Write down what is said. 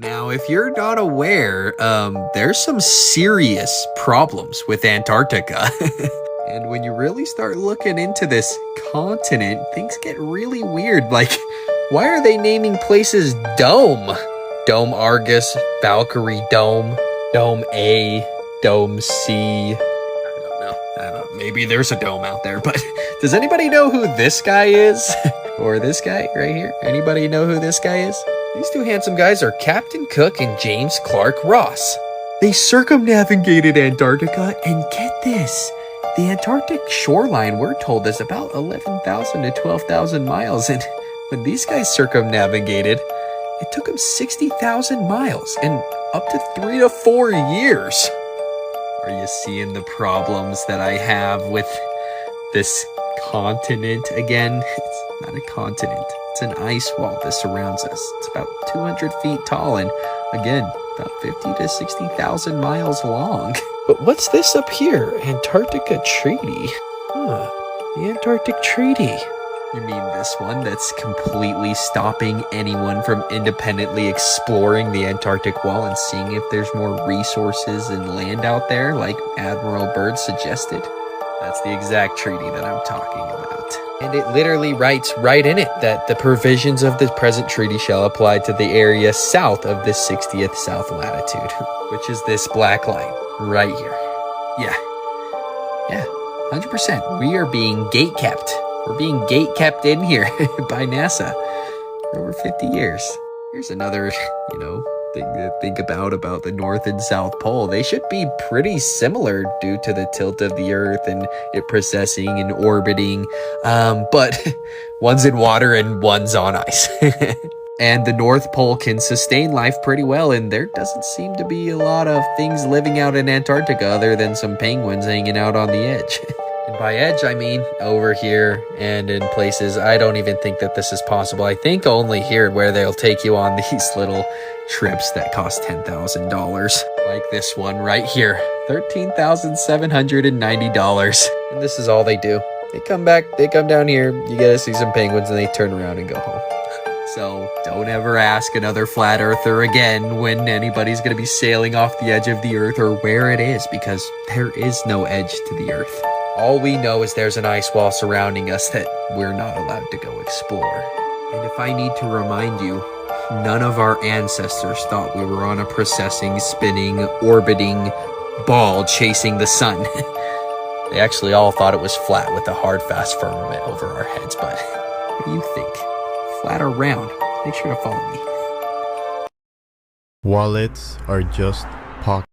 Now, if you're not aware, there's some serious problems with Antarctica. And when you really start looking into this continent, things get really weird. Like, why are they naming places Dome? Dome Argus, Valkyrie Dome, Dome A, Dome C. I don't know. Maybe there's a dome out there, but does anybody know who this guy is? Or this guy right here? Anybody know who this guy is? These two handsome guys are Captain Cook and James Clark Ross. They circumnavigated Antarctica, and get this, the Antarctic shoreline, we're told, is about 11,000 to 12,000 miles, and when these guys circumnavigated, it took them 60,000 miles and up to 3 to 4 years. Are you seeing the problems that I have with this continent again? It's not a continent. It's an ice wall that surrounds us. It's about 200 feet tall and, again, about 50 to 60,000 miles long. But what's this up here? Antarctica Treaty. The Antarctic Treaty. You mean this one that's completely stopping anyone from independently exploring the Antarctic wall and seeing if there's more resources and land out there, like Admiral Byrd suggested? That's the exact treaty that I'm talking about. And it literally writes right in it that the provisions of the present treaty shall apply to the area south of the 60th south latitude, which is this black line right here. Yeah, 100%. We are being gate kept. We're being gate kept in here by NASA for over 50 years. Here's another, thing to think about the North and South Pole. They should be pretty similar due to the tilt of the Earth and it precessing and orbiting. But one's in water and one's on ice. And the North Pole can sustain life pretty well, and there doesn't seem to be a lot of things living out in Antarctica other than some penguins hanging out on the edge. And by edge, I mean over here and in places I don't even think that this is possible. I think only here where they'll take you on these little trips that cost $10,000. Like this one right here, $13,790. And this is all they do. They come down here, you get to see some penguins, and they turn around and go home. So don't ever ask another flat earther again when anybody's going to be sailing off the edge of the earth or where it is, because there is no edge to the earth. All we know is there's an ice wall surrounding us that we're not allowed to go explore. And if I need to remind you, none of our ancestors thought we were on a precessing, spinning, orbiting ball chasing the sun. They actually all thought it was flat with a hard, fast firmament over our heads. But what do you think? Flat or round? Make sure to follow me. Wallets are just pockets.